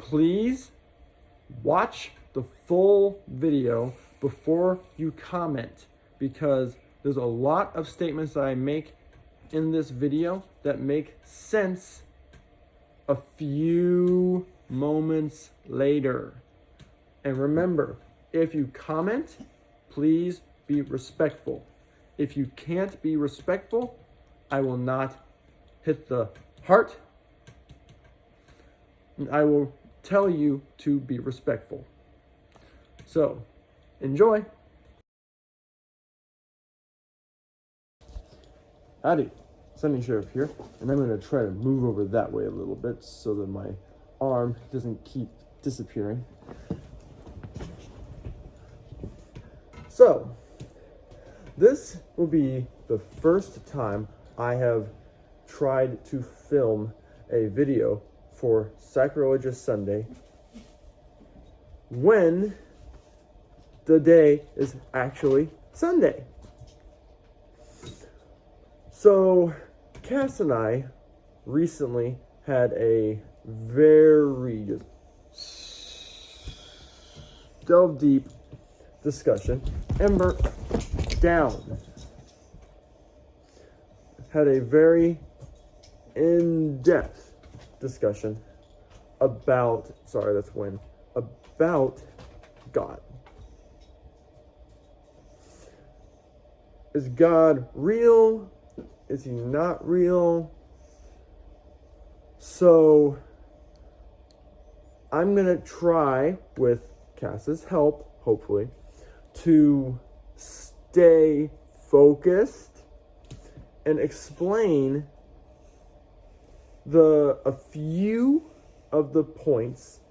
please watch the full video before you comment, because there's a lot of statements that I make in this video that make sense a few moments later. And remember, if you comment, please be respectful. If you can't be respectful, I will not hit the heart. And I will tell you to be respectful. So, enjoy. Howdy, Sunny Sheriff here, and I'm going to try to move over that way a little bit so that my arm doesn't keep disappearing. So, this will be the first time I have tried to film a video for Sacrilegious Sunday when the day is actually Sunday. So, Cass and I recently had a very delve deep discussion. Ember down. Had a very in-depth discussion about God. Is God real? Is he not real? So I'm going to try, with Cass's help, hopefully, to stay focused and explain a few of the points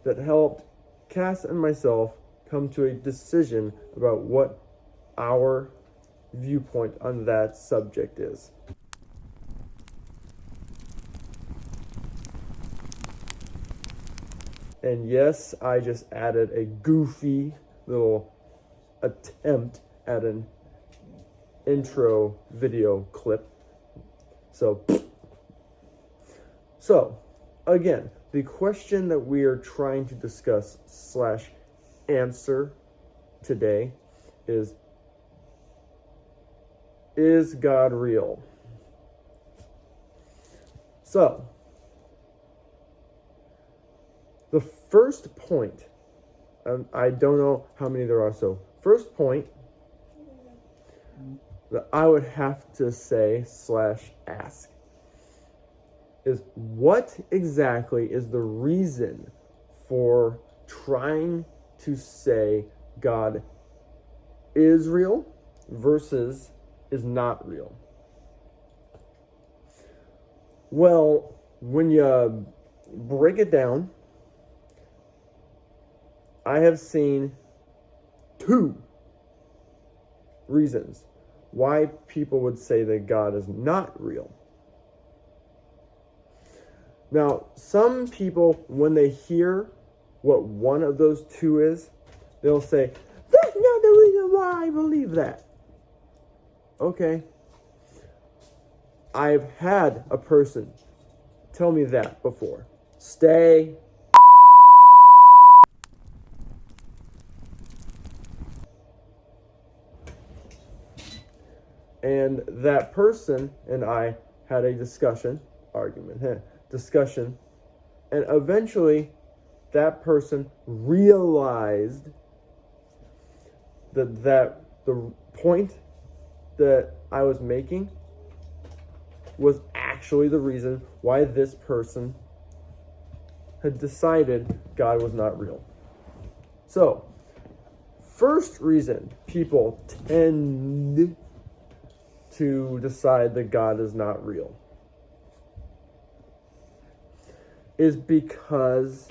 that helped Cass and myself come to a decision about what our viewpoint on that subject is. And yes, I just added a goofy little attempt at an intro video clip. So again, the question that we are trying to discuss / answer today is God real? So, the first point, I don't know how many there are, so first point that I would have to say / ask is, what exactly is the reason for trying to say God is real versus is not real? Well, when you break it down, I have seen two reasons why people would say that God is not real. Now, some people, when they hear what one of those two is, they'll say, that's not the reason why I believe that. Okay. I've had a person tell me that before. Stay. And that person and I had a discussion, and eventually that person realized that the point that I was making was actually the reason why this person had decided God was not real. So, first reason people tend to decide that God is not real is because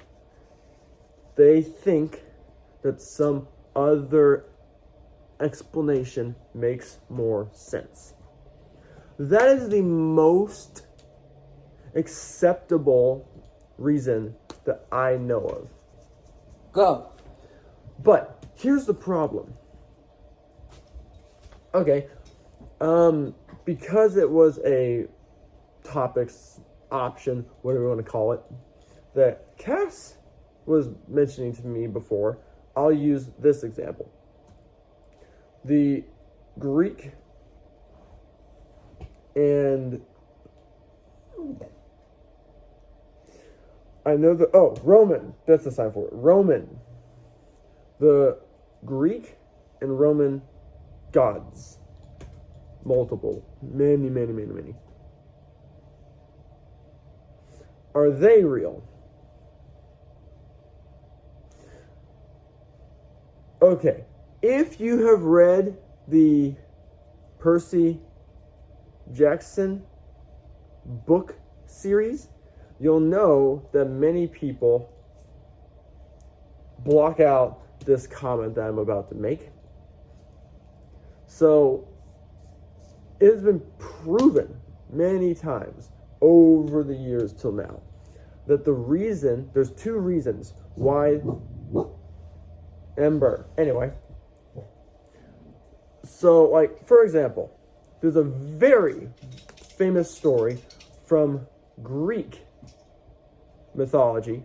they think that some other explanation makes more sense. That is the most acceptable reason that I know of. Go. But here's the problem. Okay, because it was a topics option, whatever you want to call it, that Cass was mentioning to me before, I'll use this example. The Greek and I know Roman, that's the sign for it. Roman. The Greek and Roman gods. Multiple. Many, many, many, many. Are they real? Okay. If you have read the Percy Jackson book series, you'll know that many people block out this comment that I'm about to make. So, it has been proven many times over the years till now that there's two reasons why Ember. Anyway, so like, for example, there's a very famous story from Greek mythology.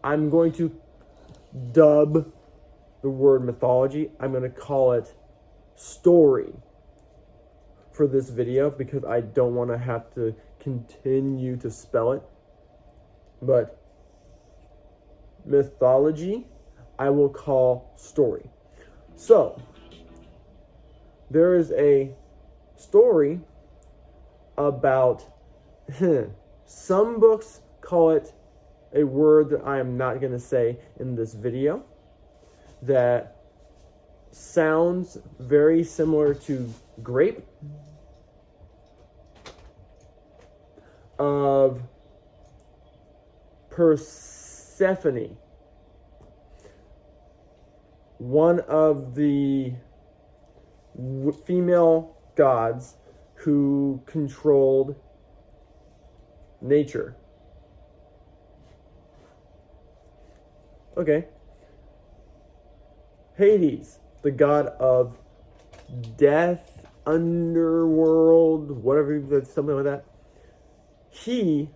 I'm going to dub the word mythology. I'm going to call it story for this video because I don't want to have to continue to spell it. But mythology, I will call story. So, there is a story about, some books call it a word that I am not going to say in this video, that sounds very similar to grape, of Persephone, one of the female gods who controlled nature. Okay. Hades, the god of death, underworld, whatever, something like that. He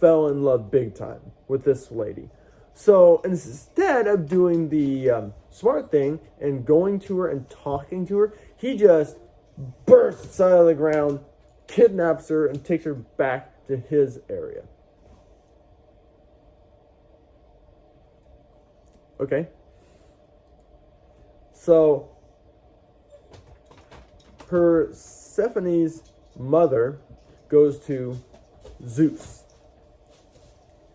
fell in love big time with this lady. So instead of doing the smart thing and going to her and talking to her, he just bursts out of the ground, kidnaps her, and takes her back to his area. Okay? So, Persephone's mother goes to Zeus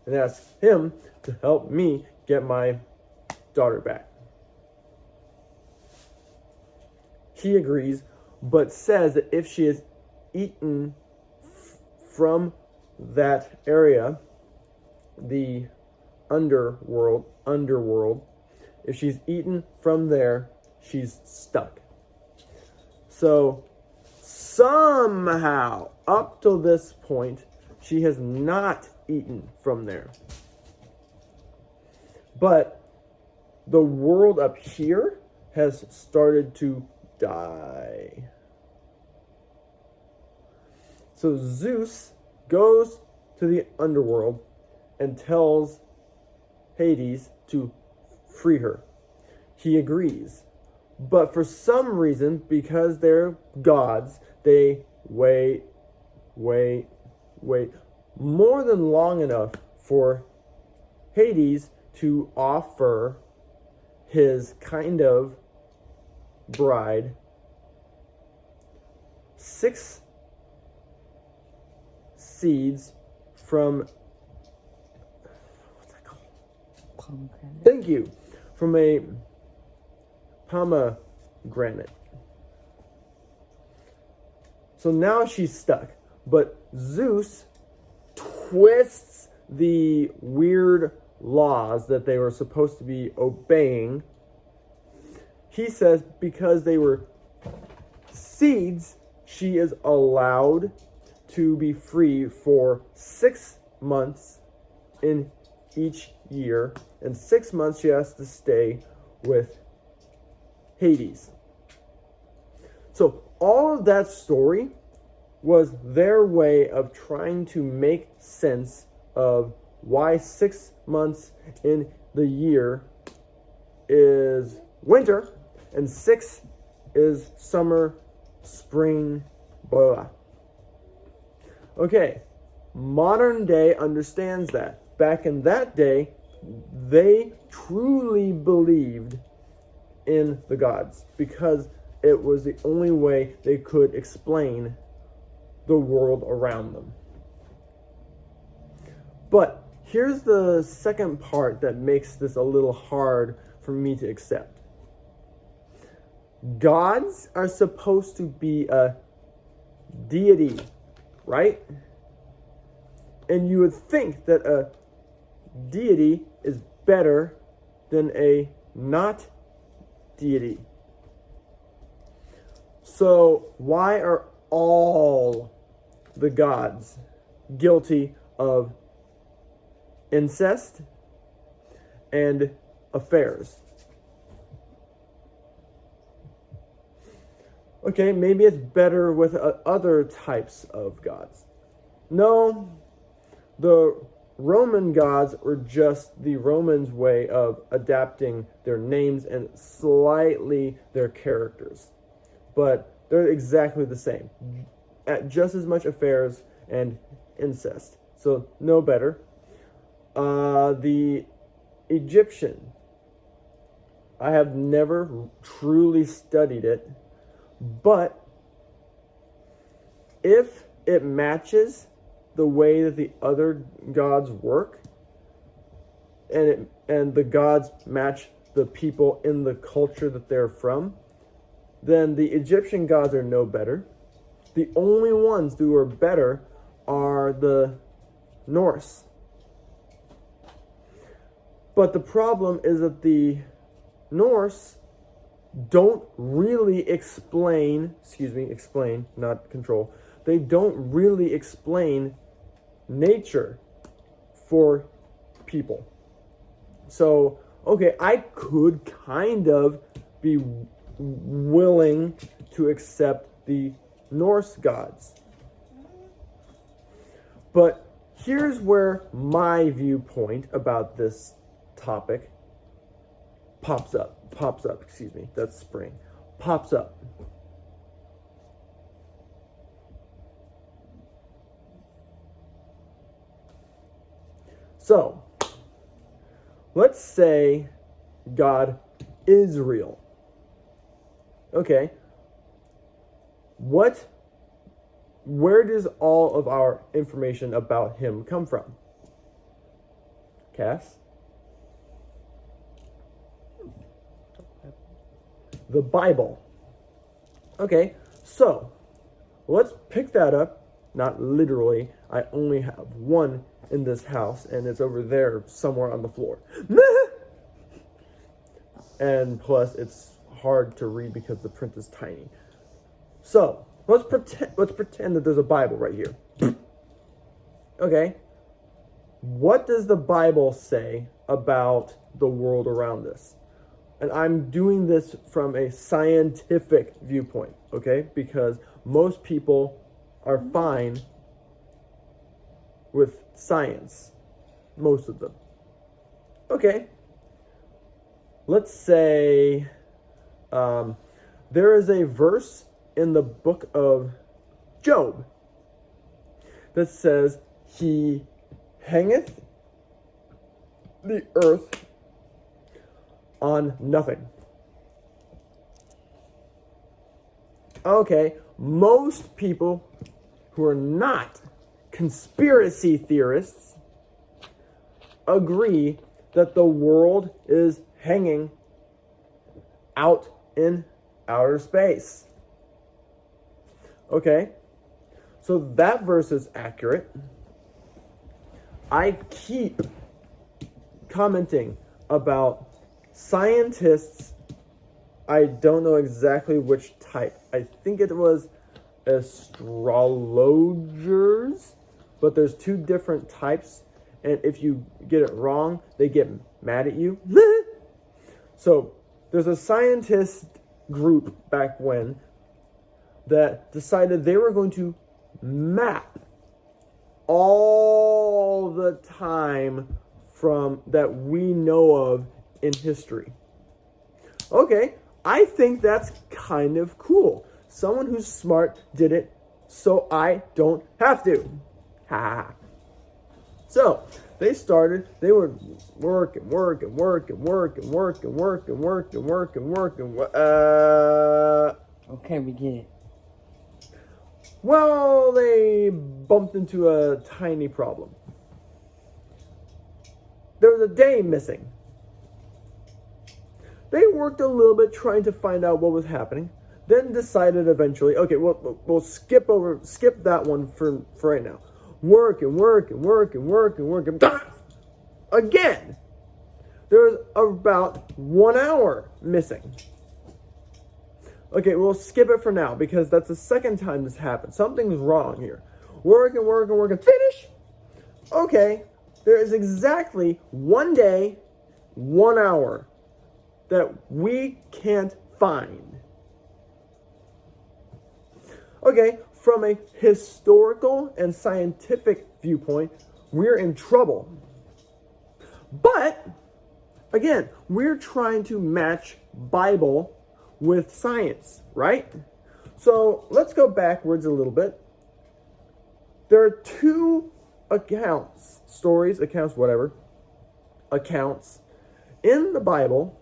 and asks him to help me get my daughter back. He agrees, but says that if she is eaten from that area, the underworld, if she's eaten from there, she's stuck. So somehow, up till this point, she has not eaten from there. But the world up here has started to die. So Zeus goes to the underworld and tells Hades to free her. He agrees. But for some reason, because they're gods, they wait more than long enough for Hades to offer his kind of bride 6 seeds from, what's that called? Pomegranate. Thank you. From a pomegranate. So now she's stuck. But Zeus twists the weird laws that they were supposed to be obeying. He says because they were seeds, she is allowed to be free for 6 months in each year. And 6 months she has to stay with Hades. So all of that story was their way of trying to make sense of why 6 months in the year is winter and 6 is summer, spring, blah. Okay, modern day understands that. Back in that day, they truly believed in the gods because it was the only way they could explain the world around them. But here's the second part that makes this a little hard for me to accept. Gods are supposed to be a deity, right? And you would think that a deity is better than a not deity. So why are all the gods guilty of incest and affairs? Okay, maybe it's better with other types of gods. No, the Roman gods were just the Romans' way of adapting their names and slightly their characters. But they're exactly the same. Just as much affairs and incest. So, no better. The Egyptian, I have never truly studied it, but if it matches the way that the other gods work, and the gods match the people in the culture that they're from, then the Egyptian gods are no better. The only ones who are better are the Norse. But the problem is that the Norse don't really explain, not control. They don't really explain nature for people. So, okay, I could kind of be willing to accept the Norse gods. But here's where my viewpoint about this topic pops up. That's spring. Pops up. So, let's say God is real. Okay. Where does all of our information about him come from? Cass? The Bible. Okay, so let's pick that up. Not literally. I only have one in this house, and it's over there somewhere on the floor. And plus, it's hard to read because the print is tiny. So let's pretend that there's a Bible right here. Okay, what does the Bible say about the world around us? And I'm doing this from a scientific viewpoint, okay? Because most people are fine with science. Most of them. Okay. Let's say there is a verse in the book of Job that says, "He hangeth the earth on nothing." Okay, most people who are not conspiracy theorists agree that the world is hanging out in outer space. Okay, so that verse is accurate. I keep commenting about scientists. I don't know exactly which type. I think it was astrologers, but there's two different types, and if you get it wrong, they get mad at you. So there's a scientist group back when that decided they were going to map all the time from that we know of in history. Okay, I think that's kind of cool. Someone who's smart did it, so I don't have to. Ha ha ha. So they were working. Okay, we get it. Well, they bumped into a tiny problem. There was a day missing. They worked a little bit trying to find out what was happening, then decided eventually, okay, we'll skip that one for right now. Working. Again, there's about 1 hour missing. Okay, we'll skip it for now because that's the second time this happened. Something's wrong here. Working. Finish. Okay, there is exactly 1 day, 1 hour that we can't find. Okay, from a historical and scientific viewpoint, we're in trouble. But, again, we're trying to match Bible with science, right? So let's go backwards a little bit. There are two accounts in the Bible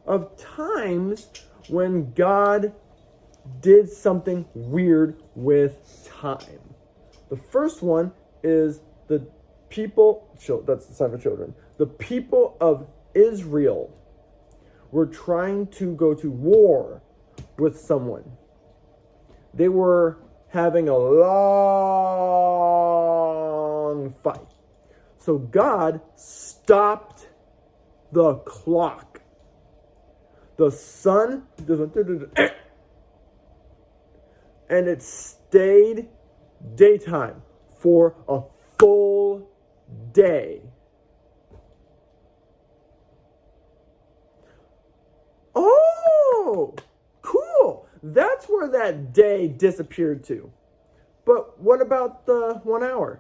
of times when God did something weird with time. The first one is the people, that's the sign for children. The people of Israel were trying to go to war with someone. They were having a long fight. So God stopped the clock. The sun, and it stayed daytime for a full day. Oh, cool. That's where that day disappeared to. But what about the 1 hour?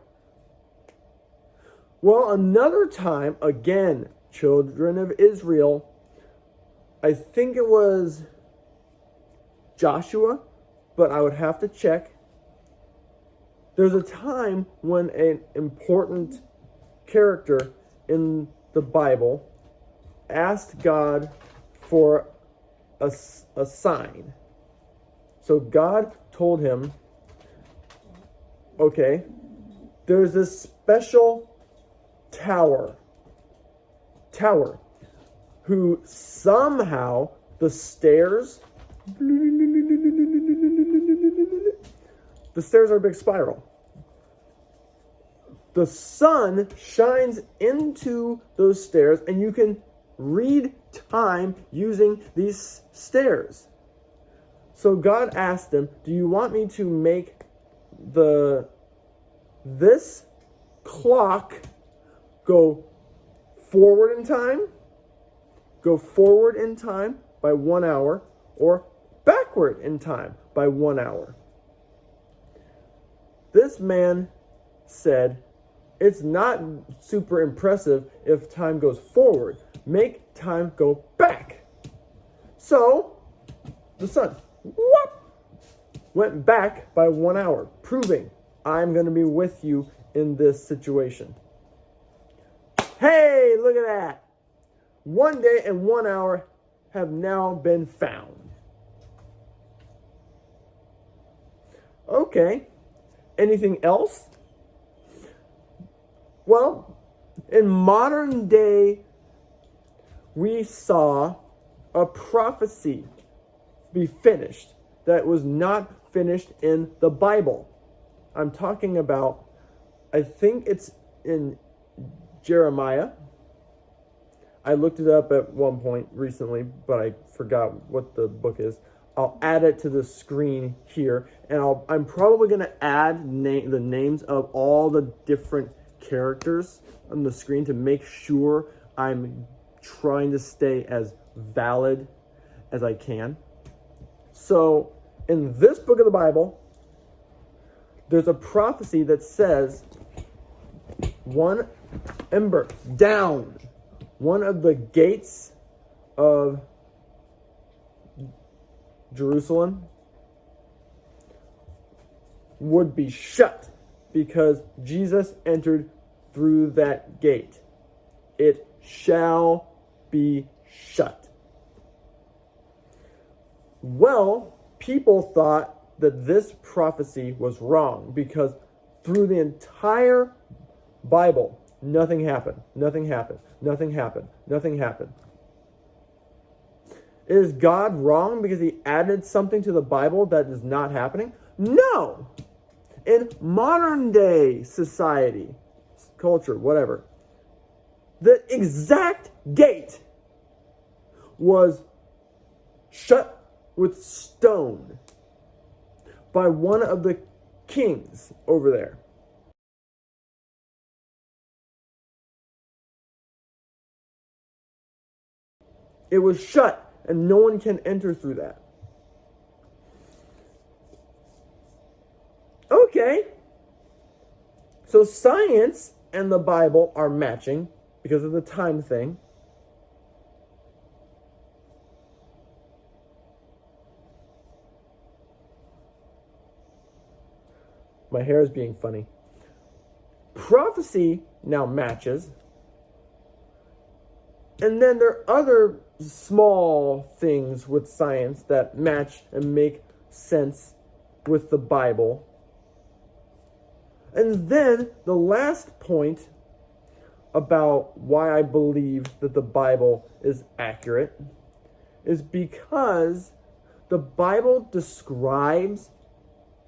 Well, another time, again, children of Israel, I think it was Joshua, but I would have to check. There's a time when an important character in the Bible asked God for a sign. So God told him, okay, there's this special tower who somehow the stairs are a big spiral. The sun shines into those stairs and you can read time using these stairs. So God asked him, do you want me to make this clock go forward in time by 1 hour, or backward in time by 1 hour? This man said, it's not super impressive if time goes forward. Make time go back. So, the sun went back by 1 hour, proving I'm going to be with you in this situation. Hey, look at that. 1 day and 1 hour have now been found. Okay. Anything else? Well, in modern day, we saw a prophecy be finished that was not finished in the Bible. I'm talking about, I think it's in Jeremiah. I looked it up at one point recently, but I forgot what the book is. I'll add it to the screen here, and I'm probably going to add the names of all the different characters on the screen to make sure I'm trying to stay as valid as I can. So, in this book of the Bible, there's a prophecy that says one ember down, one of the gates of Jerusalem would be shut because Jesus entered through that gate. It shall be shut. Well, people thought that this prophecy was wrong because through the entire Bible, nothing happened. Nothing happened. Nothing happened. Nothing happened. Is God wrong because he added something to the Bible that is not happening? No! In modern day society, culture, whatever, the exact gate was shut with stone by one of the kings over there. It was shut, and no one can enter through that. Okay. So science and the Bible are matching because of the time thing. My hair is being funny. Prophecy now matches. And then there are other small things with science that match and make sense with the Bible. And then the last point about why I believe that the Bible is accurate is because the Bible describes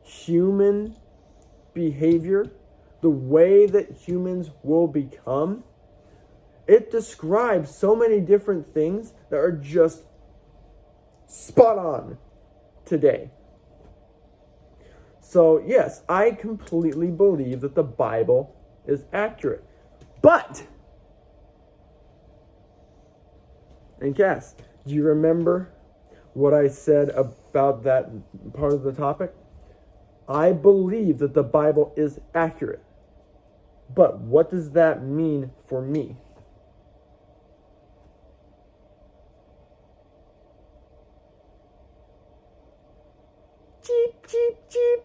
human behavior, the way that humans will become. It describes so many different things that are just spot on today. So yes, I completely believe that the Bible is accurate. But, and Cass, do you remember what I said about that part of the topic? I believe that the Bible is accurate. But what does that mean for me? Cheep, cheep, cheep.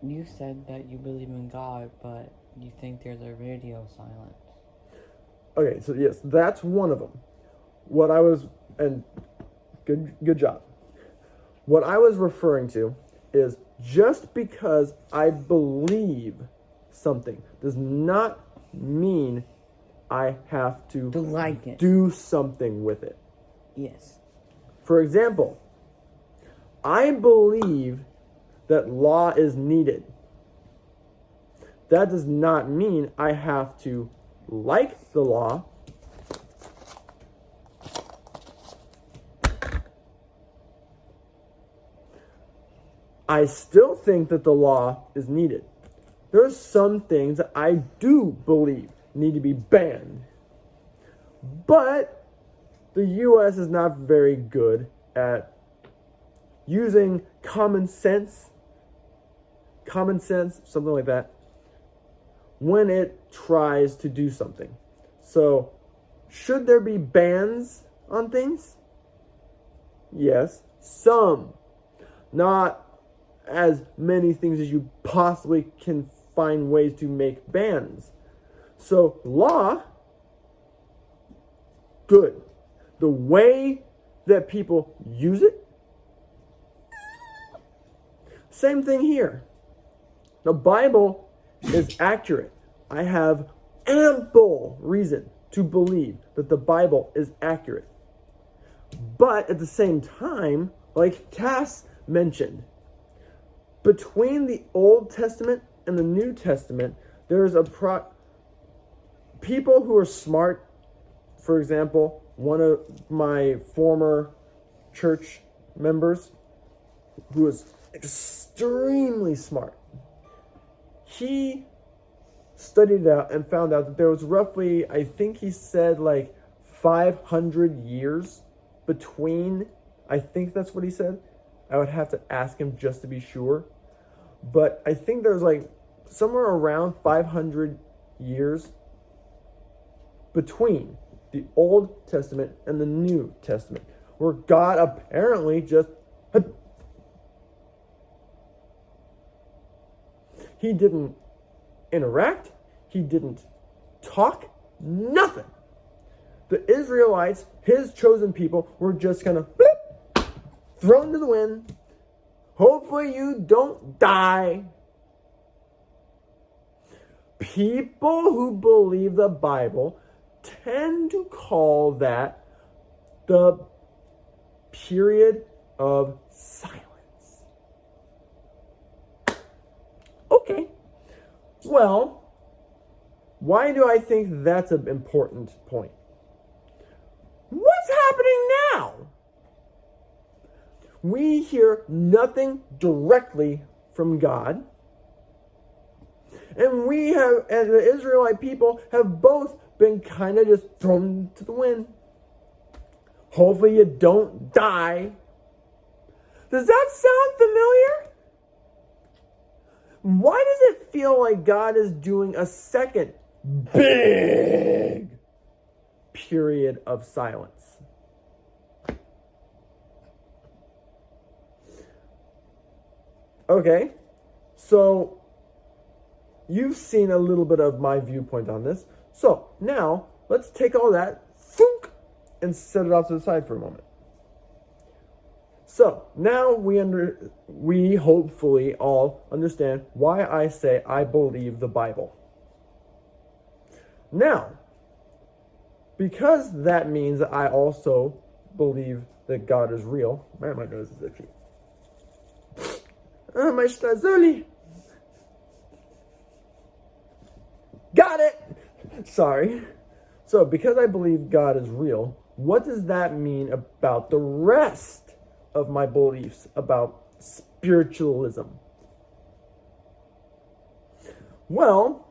You said that you believe in God, but you think there's a radio silence. Okay, so yes, that's one of them. And good job. What I was referring to is just because I believe something does not mean I have to like it. do something with it. Yes. For example, I believe that law is needed. That does not mean I have to like the law. I still think that the law is needed. There are some things that I do believe need to be banned. But the U.S. is not very good at using common sense, something like that, when it tries to do something. So, should there be bans on things? Yes, some. Not as many things as you possibly can find ways to make bans. So, law, good. The way that people use it, same thing here. The Bible is accurate. I have ample reason to believe that the Bible is accurate. But at the same time, like Cass mentioned, between the Old Testament and the New Testament, there's people who are smart. For example, one of my former church members who was extremely smart, he studied it out and found out that there was roughly, I think he said like 500 years between, I think that's what he said. I would have to ask him just to be sure. But I think there's like somewhere around 500 years between the Old Testament and the New Testament, where God apparently just he didn't interact, he didn't talk, nothing. The Israelites, his chosen people, were just kind of thrown to the wind. Hopefully you don't die. People who believe the Bible tend to call that the period of silence. Okay. Well, why do I think that's an important point? What's happening now? We hear nothing directly from God. And we have, as the Israelite people, have both been kind of just thrown to the wind. Hopefully you don't die. Does that sound familiar? Why does it feel like God is doing a second big period of silence? Okay, so you've seen a little bit of my viewpoint on this. So now let's take all that and set it off to the side for a moment. So now we hopefully all understand why I say I believe the Bible. Now, because that means that I also believe that God is real. Man, my nose is itchy. Oh, my Strazuli. Got it! Sorry. So, because I believe God is real, what does that mean about the rest of my beliefs about spiritualism? Well,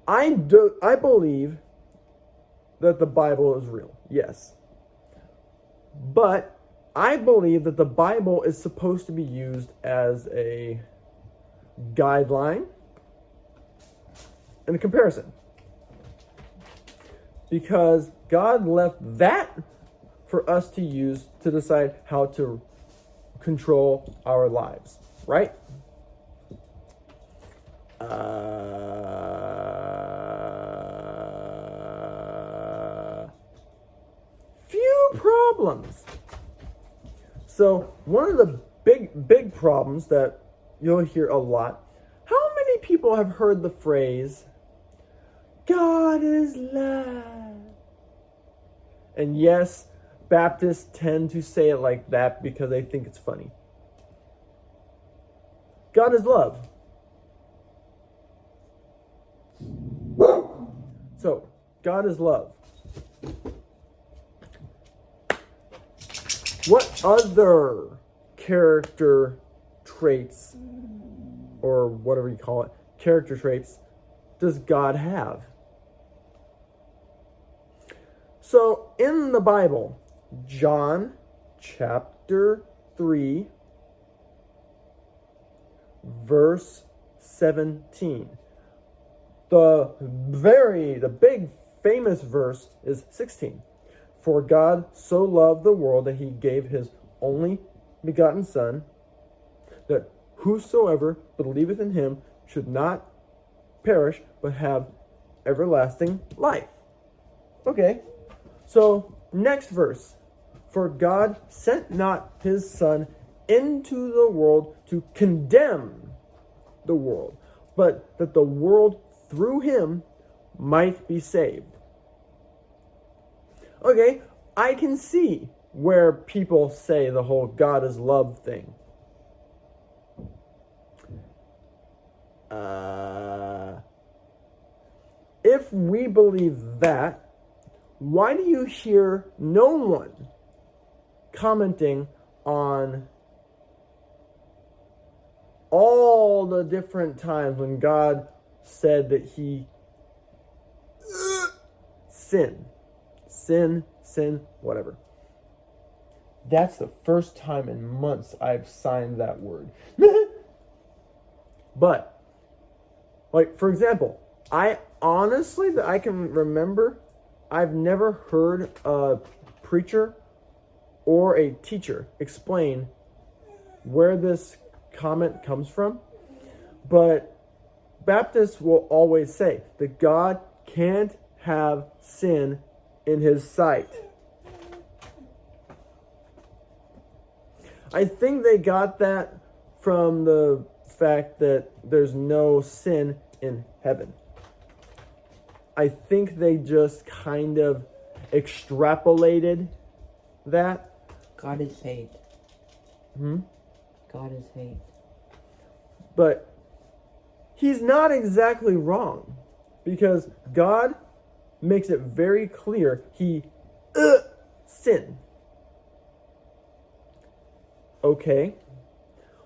I believe that the Bible is real, yes. But I believe that the Bible is supposed to be used as a guideline and a comparison. Because God left that for us to use to decide how to control our lives, right? Few problems. So one of the big problems that you'll hear a lot, how many people have heard the phrase, God is love? And yes, Baptists tend to say it like that because they think it's funny. God is love. So, God is love. What other character traits, or whatever you call it, character traits, does God have? So, in the Bible, John chapter 3, verse 17. The big famous verse is 16. For God so loved the world that he gave his only begotten Son, that whosoever believeth in him should not perish, but have everlasting life. Okay, so next verse. For God sent not his Son into the world to condemn the world, but that the world through him might be saved. Okay, I can see where people say the whole God is love thing. If we believe that, why do you hear no one commenting on all the different times when God said that he sin, whatever? That's the first time in months I've signed that word. But, like, for example, I honestly, that I can remember, I've never heard a preacher or a teacher explain where this comment comes from. But Baptists will always say that God can't have sin in his sight. I think they got that from the fact that there's no sin in heaven. I think they just kind of extrapolated that. God is hate. God is hate. But he's not exactly wrong, because God makes it very clear he sin. Okay.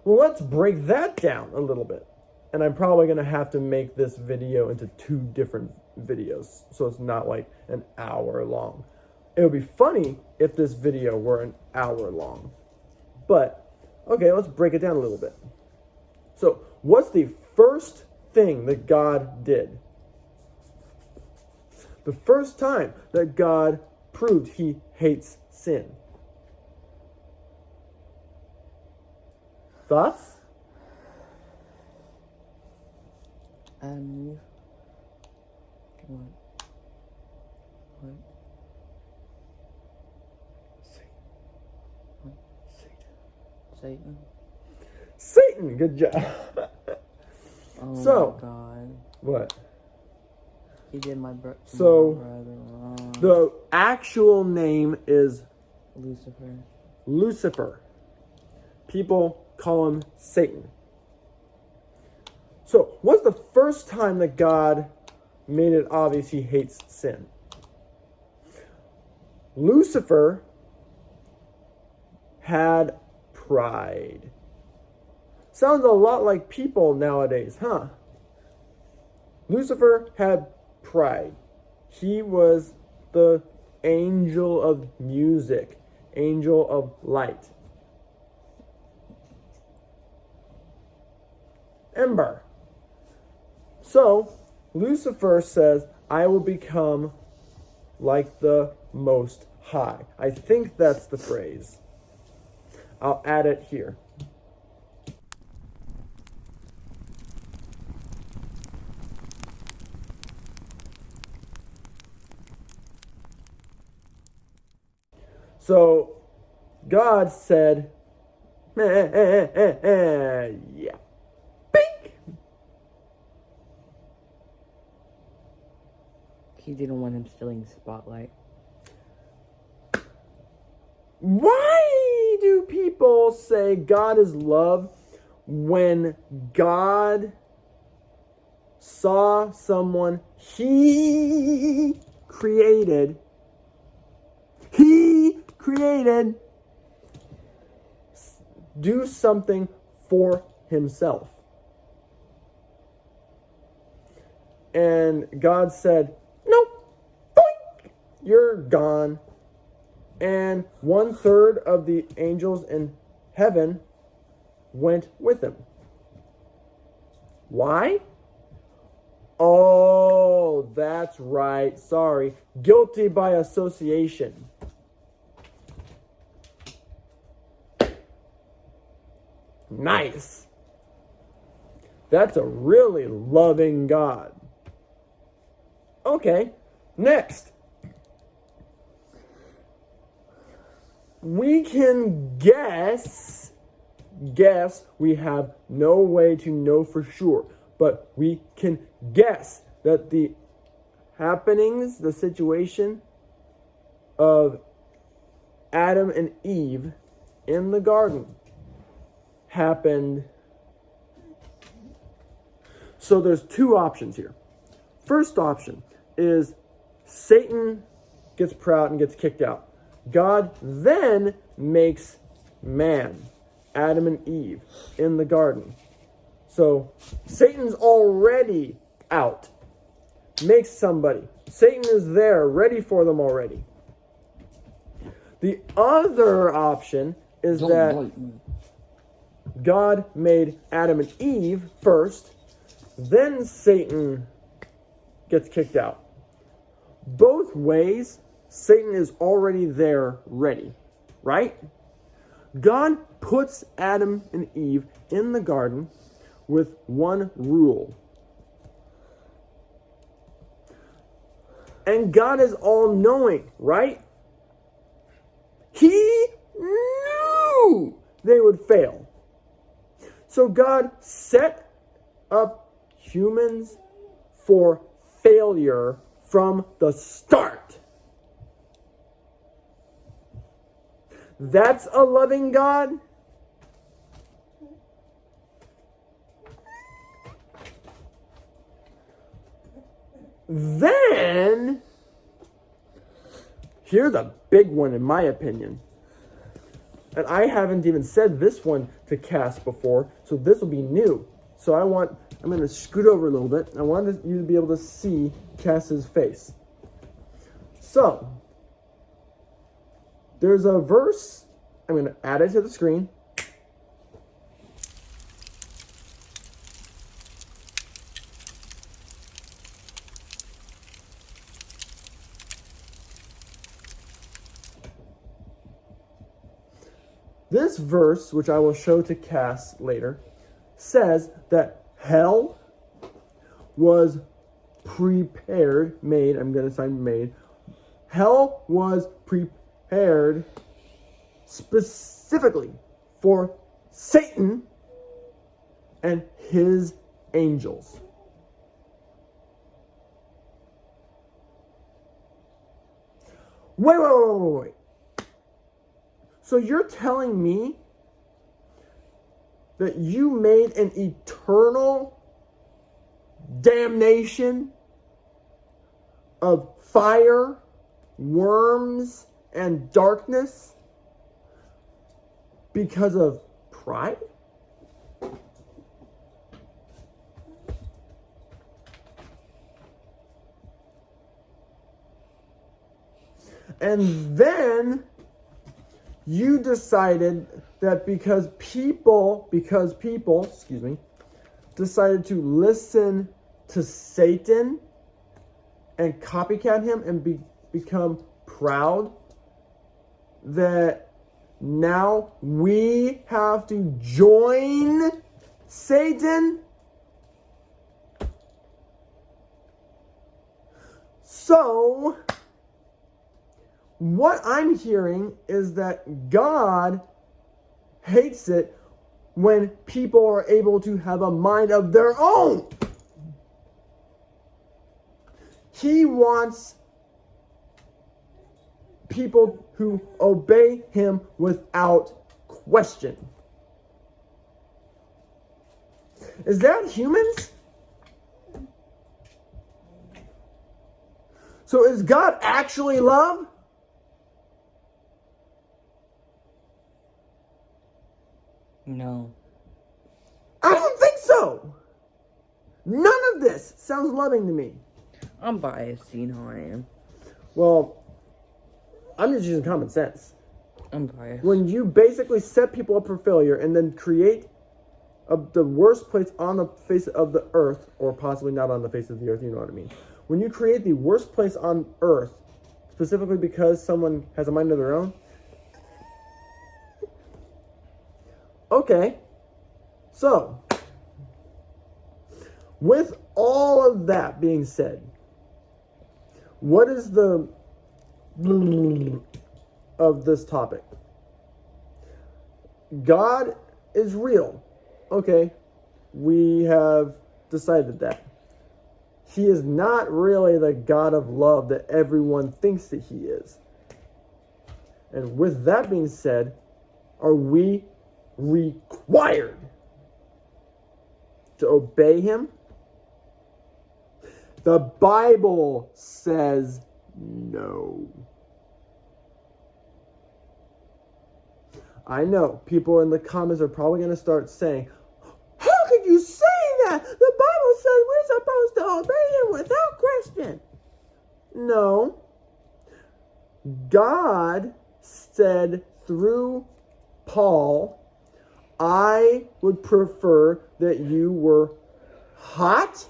Well, let's break that down a little bit. And I'm probably going to have to make this video into 2 different videos, so it's not like an hour long. It would be funny if this video were an hour long. But, okay, let's break it down a little bit. So, what's the first thing that God did? The first time that God proved he hates sin. Thoughts? What? Satan. Satan, good job. Oh So, my God. What? He did my brother wrong. The actual name is Lucifer. Lucifer. People call him Satan. So, what's the first time that God made it obvious he hates sin? Lucifer had pride. Sounds a lot like people nowadays, huh? Lucifer had pride. He was the angel of music, angel of light. Ember. So, Lucifer says, I will become like the Most High. I think that's the phrase. I'll add it here. So, God said, yeah. Bink! He didn't want him stealing the spotlight. Why do people say God is love when God saw someone he created do something for himself? And God said, nope, boink, you're gone. And 1/3 of the angels in heaven went with him. Why? Oh, that's right. Sorry. Guilty by association. Nice. That's a really loving God. Okay, next. We can guess, we have no way to know for sure, but we can guess that the happenings, the situation of Adam and Eve in the garden happened. So there's 2 options here. First option is Satan gets proud and gets kicked out. God then makes man, Adam and Eve, in the garden. So Satan's already out. Makes somebody. Satan is there, ready for them already. The other option is God made Adam and Eve first, then Satan gets kicked out. Both ways, Satan is already there ready, right? God puts Adam and Eve in the garden with one rule. And God is all-knowing, right? He knew they would fail. So God set up humans for failure from the start. That's a loving God? Then, here's a big one in my opinion. And I haven't even said this one to Cass before, so this will be new. So I'm going to scoot over a little bit. I want you to be able to see Cass's face. So, there's a verse. I'm going to add it to the screen. This verse, which I will show to Cass later, says that hell was made. I'm going to sign made. Hell was prepared specifically for Satan and his angels. Wait. So you're telling me that you made an eternal damnation of fire, worms, and darkness because of pride? And then you decided that because people, decided to listen to Satan and copycat him and become proud, that now we have to join Satan? So, what I'm hearing is that God hates it when people are able to have a mind of their own. He wants people who obey him without question. Is that humans? So is God actually love? No. I don't think so. None of this sounds loving to me. I'm biased, you know I am. Well, I'm just using common sense. I'm biased. When you basically set people up for failure and then create the worst place on the face of the earth, or possibly not on the face of the earth, you know what I mean. When you create the worst place on earth, specifically because someone has a mind of their own, okay, so, with all of that being said, what is the of this topic? God is real. Okay, we have decided that. He is not really the God of love that everyone thinks that he is. And with that being said, are we required to obey him? The Bible says no. I know people in the comments are probably going to start saying, how could you say that? The Bible says we're supposed to obey him without question. No. God said through Paul, I would prefer that you were hot,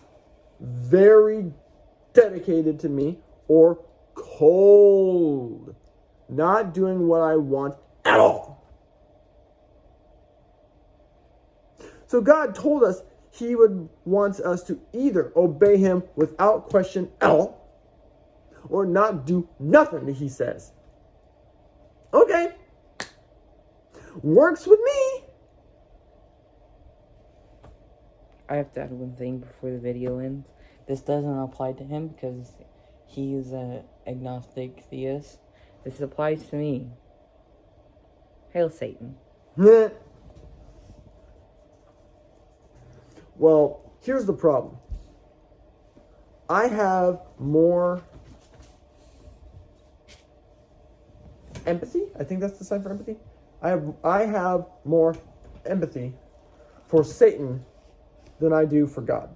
very dedicated to me, or cold, not doing what I want at all. So God told us he would want us to either obey him without question at all, or not do nothing that he says. Okay. Works with me. I have to add one thing before the video ends. This doesn't apply to him because he is an agnostic theist. This applies to me. Hail Satan. Well, here's the problem. I have more empathy. I think that's the sign for empathy. I have more empathy for Satan than I do for God.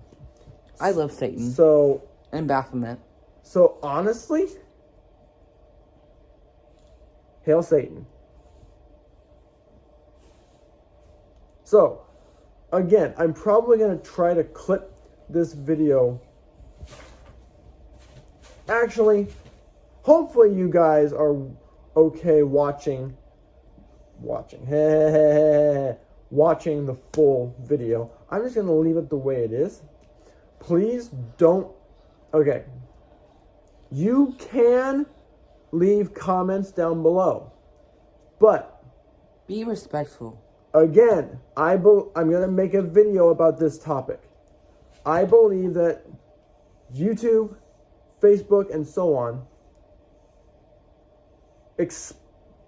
I love Satan. So And Baphomet. So honestly, hail Satan. So again, I'm probably going to try to clip this video. Actually, hopefully you guys are okay watching the full video. I'm just going to leave it the way it is. Please don't. Okay. You can leave comments down below. But be respectful. Again, I'm going to make a video about this topic. I believe that YouTube, Facebook, and so on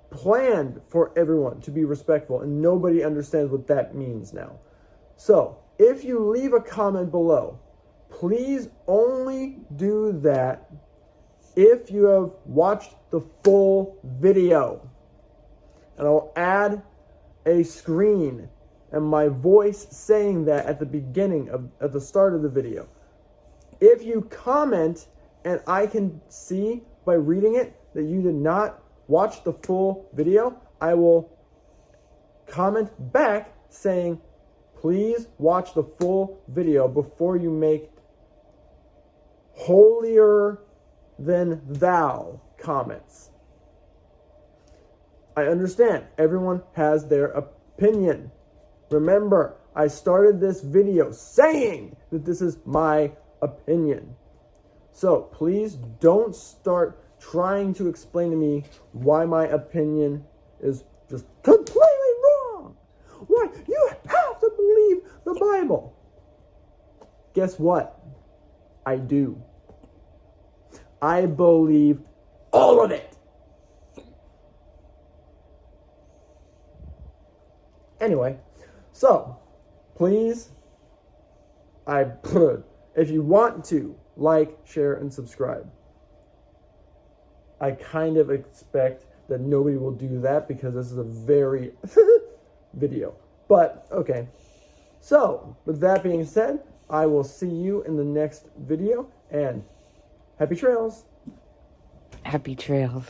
planned for everyone to be respectful, and nobody understands what that means now. So, if you leave a comment below, please only do that if you have watched the full video. And I'll add a screen and my voice saying that at the start of the video. If you comment and I can see by reading it that you did not watch the full video, I will comment back saying, please watch the full video before you make holier than thou comments. I understand everyone has their opinion. Remember, I started this video saying that this is my opinion. So please don't start trying to explain to me why my opinion is just completely wrong. Why you have to believe the Bible. Guess what? I do. I believe all of it. Anyway, so please, if you want to, like, share, and subscribe. I kind of expect that nobody will do that because this is a very video. But, okay. So, with that being said, I will see you in the next video, and happy trails. Happy trails.